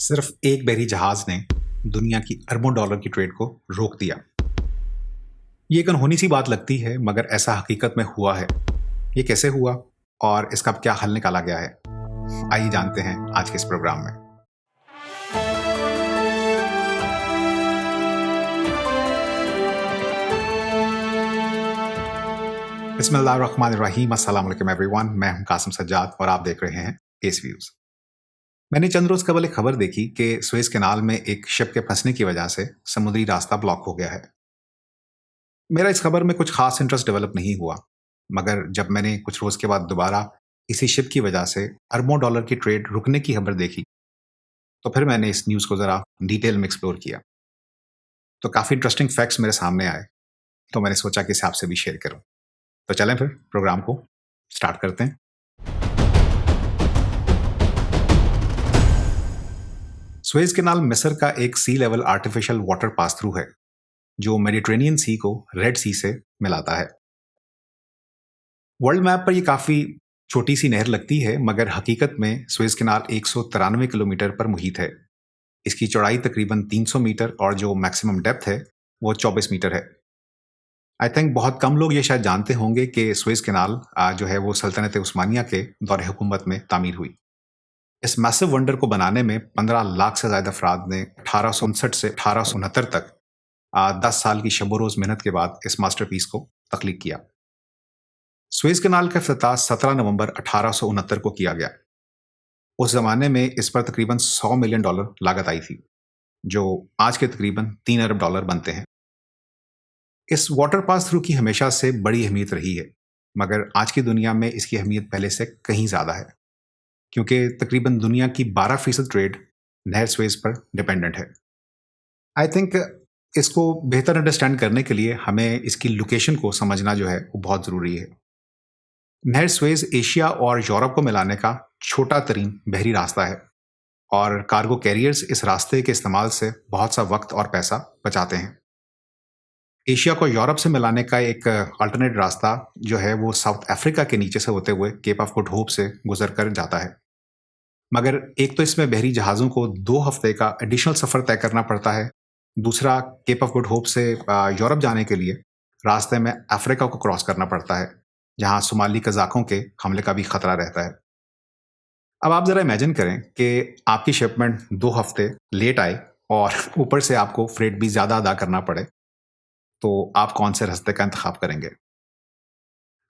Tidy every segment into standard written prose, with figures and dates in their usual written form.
सिर्फ एक बहरी जहाज ने दुनिया की अरबों डॉलर की ट्रेड को रोक दिया। ये एक अनहोनी सी बात लगती है, मगर ऐसा हकीकत में हुआ है। ये कैसे हुआ और इसका क्या हल निकाला गया है, आइए जानते हैं आज के इस प्रोग्राम में। बिस्मिल्लाहिर्रहमानिर्रहीम, अस्सलाम वालेकुम एवरीवन। मैं हूं कासिम सज्जाद और आप देख रहे हैं केस व्यूज। मैंने चंद रोज कबल एक खबर देखी कि सुएज कैनाल में एक शिप के फंसने की वजह से समुद्री रास्ता ब्लॉक हो गया है। मेरा इस खबर में कुछ खास इंटरेस्ट डेवलप नहीं हुआ, मगर जब मैंने कुछ रोज के बाद दोबारा इसी शिप की वजह से अरबों डॉलर की ट्रेड रुकने की खबर देखी, तो फिर मैंने इस न्यूज़ को ज़रा डिटेल में एक्सप्लोर किया। तो काफ़ी इंटरेस्टिंग फैक्ट्स मेरे सामने आए, तो मैंने सोचा कि इसे आपसे भी शेयर करूं। तो चलें फिर प्रोग्राम को स्टार्ट करते हैं। सुएज कैनाल मिस्र का एक sea level artificial water pass through है, जो मेडिटेरेनियन सी को रेड सी से मिलाता है। वर्ल्ड मैप पर यह काफ़ी छोटी सी नहर लगती है, मगर हकीकत में सुएज कैनाल 193 किलोमीटर पर मुहित है। इसकी चौड़ाई तकरीबन 300 मीटर और जो मैक्सिमम डेप्थ है वो 24 मीटर है। आई थिंक बहुत कम लोग ये शायद जानते होंगे कि सुएज कैनाल जो है वो सल्तनत उस्मानिया के दौर हुकूमत में तामीर हुई। इस मैसिव वंडर को बनाने में 15 लाख से ज़्यादा अफराद ने 1859 से 1869 तक 10 साल की शब रोज़ मेहनत के बाद इस मास्टरपीस को तख्लीक किया। सुएज कैनाल का इफ्तिताह 17 नवंबर 1869 को किया गया। उस जमाने में इस पर तकरीबन $100 मिलियन लागत आई थी, जो आज के तकरीबन $3 अरब बनते हैं। इस वाटर पास थ्रू की हमेशा से बड़ी अहमियत रही है, मगर आज की दुनिया में इसकी अहमियत पहले से कहीं ज़्यादा है, क्योंकि तकरीबन दुनिया की 12% ट्रेड नहर सुएज पर डिपेंडेंट है। आई थिंक इसको बेहतर अंडरस्टैंड करने के लिए हमें इसकी लोकेशन को समझना जो है वो बहुत ज़रूरी है। नहर सुएज एशिया और यूरोप को मिलाने का छोटा तरीन बहरी रास्ता है, और कार्गो कैरियर्स इस रास्ते के इस्तेमाल से बहुत सा वक्त और पैसा बचाते हैं। एशिया को यूरोप से मिलाने का एक अल्टरनेट रास्ता जो है वो साउथ अफ्रीका के नीचे से होते हुए केप ऑफ गुड होप से गुजर कर जाता है, मगर एक तो इसमें बहरी जहाज़ों को 2 हफ्ते का एडिशनल सफ़र तय करना पड़ता है। दूसरा, केप ऑफ गुड होप से यूरोप जाने के लिए रास्ते में अफ्रीका को क्रॉस करना पड़ता है, जहां सोमाली कज़ाकों के हमले का भी खतरा रहता है। अब आप ज़रा इमेजिन करें कि आपकी शिपमेंट 2 हफ्ते लेट आए और ऊपर से आपको फ्रेट भी ज़्यादा अदा करना पड़े, तो आप कौन से रास्ते का इंतखाब करेंगे?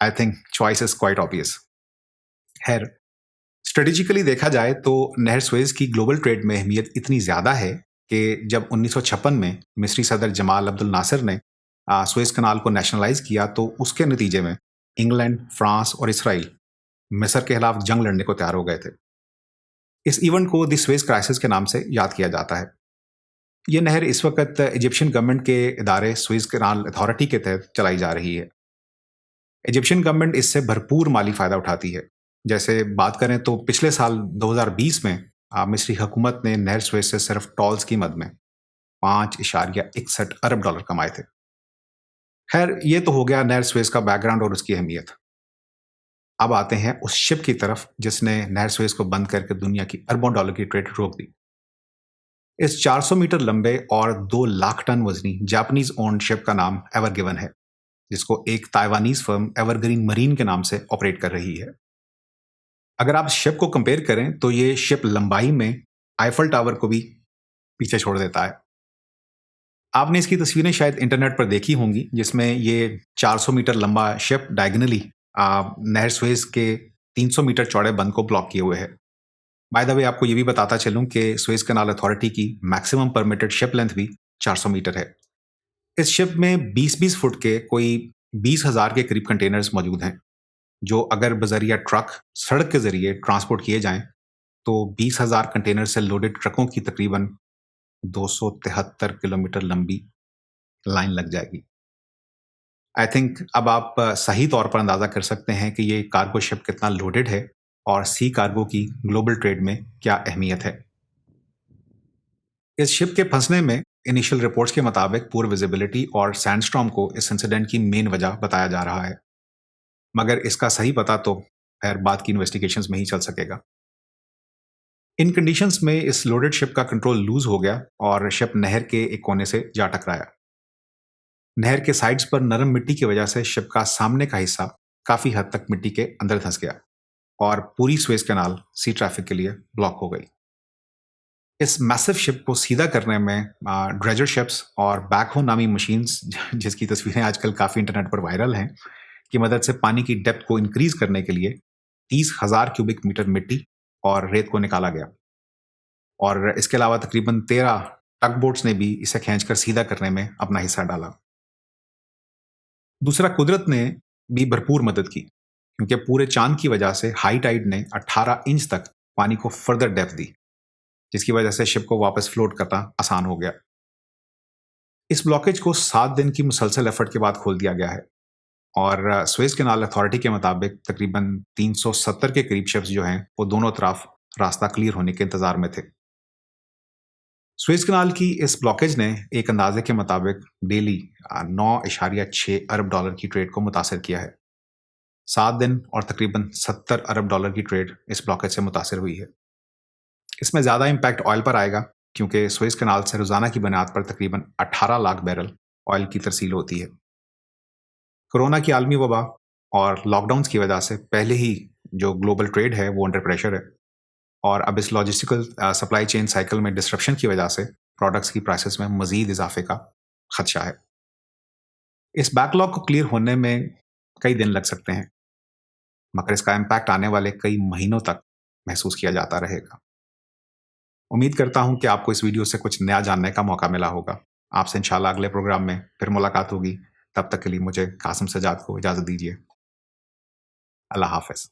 I think choice is quite obvious. खैर, स्ट्रेटेजिकली देखा जाए तो नहर सुएज की ग्लोबल ट्रेड में अहमियत इतनी ज़्यादा है कि जब 1956 में मिस्री सदर जमाल अब्दुल नासिर ने सुएज कनाल को नेशनलाइज किया, तो उसके नतीजे में इंग्लैंड, फ्रांस और इसराइल मिस्र के खिलाफ जंग लड़ने को तैयार हो गए थे। इस इवेंट को द सुएज क्राइसिस के नाम से याद किया जाता है। यह नहर इस वक्त इजिप्शियन गवर्नमेंट के इदारे सुएज कैनाल अथॉरिटी के तहत चलाई जा रही है। इजिप्शियन गवर्नमेंट इससे भरपूर माली फ़ायदा उठाती है। जैसे बात करें तो पिछले साल 2020 में मिस्री हुकूमत ने नहर सुएज से सिर्फ टॉल्स की मद में $5.61 अरब कमाए थे। खैर, ये तो हो गया नहर सुएज का बैकग्राउंड और उसकी अहमियत। अब आते हैं उस शिप की तरफ जिसने नहर सुएज को बंद करके दुनिया की अरबों डॉलर की ट्रेड रोक दी। इस 400 मीटर लंबे और 2 लाख टन वजनी जापानीज ओन्ड शिप का नाम एवर गिवन है, जिसको एक ताइवानीज फर्म एवरग्रीन मरीन के नाम से ऑपरेट कर रही है। अगर आप शिप को कंपेयर करें तो ये शिप लंबाई में आईफल टावर को भी पीछे छोड़ देता है। आपने इसकी तस्वीरें शायद इंटरनेट पर देखी होंगी, जिसमें ये 400 मीटर लंबा शिप डायगनली नहर सुएज के 300 मीटर चौड़े बंद को ब्लॉक किए हुए है। बाय द वे, आपको ये भी बताता चलूं कि सुएज कैनाल अथॉरिटी की मैक्सिमम परमिटेड शिप लेंथ भी 400 मीटर है। इस शिप में 20-20 फुट के कोई 20,000 के करीब कंटेनर्स मौजूद हैं, जो अगर बजरिया ट्रक सड़क के जरिए ट्रांसपोर्ट किए जाएं तो 20,000 कंटेनर से लोडेड ट्रकों की तकरीबन 273 किलोमीटर लंबी लाइन लग जाएगी। आई थिंक अब आप सही तौर पर अंदाज़ा कर सकते हैं कि ये कार्गो शिप कितना लोडेड है और सी कार्गो की ग्लोबल ट्रेड में क्या अहमियत है। इस शिप के फंसने में इनिशियल रिपोर्ट्स के मुताबिक पुअर विजिबिलिटी और सैंडस्टॉर्म को इस इंसिडेंट की मेन वजह बताया जा रहा है, मगर इसका सही पता तो खैर बाद की इन्वेस्टिगेशंस में ही चल सकेगा। इन कंडीशंस में इस लोडेड शिप का कंट्रोल लूज हो गया और शिप नहर के एक कोने से जा टकराया। नहर के साइड्स पर नरम मिट्टी की वजह से शिप का सामने का हिस्सा काफी हद तक मिट्टी के अंदर धंस गया और पूरी सुएज कैनाल सी ट्रैफिक के लिए ब्लॉक हो गई। इस मैसिव शिप को सीधा करने में ड्रेजर शिप्स और बैकहो नामी मशीन्स जिसकी तस्वीरें आजकल काफ़ी इंटरनेट पर वायरल हैं, की मदद से पानी की डेप्थ को इंक्रीज करने के लिए 30,000 क्यूबिक मीटर मिट्टी और रेत को निकाला गया। और इसके अलावा तकरीबन 13 टग बोट्स ने भी इसे खींचकर सीधा करने में अपना हिस्सा डाला। दूसरा, कुदरत ने भी भरपूर मदद की, क्योंकि पूरे चांद की वजह से हाई टाइड ने 18 इंच तक पानी को फर्दर डेप्थ दी, जिसकी वजह से शिप को वापस फ्लोट करना आसान हो गया। इस ब्लॉकेज को 7 दिन की मुसलसल एफर्ट के बाद खोल दिया गया है और सुएज कैनाल अथॉरिटी के मुताबिक तकरीबन 370 के करीब शिप्स जो हैं वो दोनों तरफ रास्ता क्लियर होने के इंतजार में थे। सुएज कैनाल की इस ब्लॉकेज ने एक अंदाजे के मुताबिक डेली 9.6 अरब डॉलर की ट्रेड को मुतासर किया है। 7 दिन और तकरीबन 70 अरब डॉलर की ट्रेड इस ब्लॉकेज से मुतासर हुई है। इसमें ज़्यादा इम्पैक्ट ऑयल पर आएगा, क्योंकि सुएज कैनाल से रोज़ाना की बुनियाद पर तकरीबन 18 लाख बैरल ऑयल की तरसील होती है। कोरोना की आलमी वबा और लॉकडाउन्स की वजह से पहले ही जो ग्लोबल ट्रेड है वो अंडर प्रेशर है और अब इस लॉजिस्टिकल सप्लाई चेन साइकिल में डिस्ट्रप्शन की वजह से प्रोडक्ट्स की प्राइसेस में मजीद इजाफे का खदशा है। इस बैकलॉग को क्लियर होने में कई दिन लग सकते हैं, मगर इसका इम्पैक्ट आने वाले कई महीनों तक महसूस किया जाता रहेगा। उम्मीद करता हूं कि आपको इस वीडियो से कुछ नया जानने का मौका मिला होगा। आपसे इंशाल्लाह अगले प्रोग्राम में फिर मुलाकात होगी। तब तक के लिए मुझे कासिम सजाद को इजाज़त दीजिए। अल्लाह हाफ़िज़।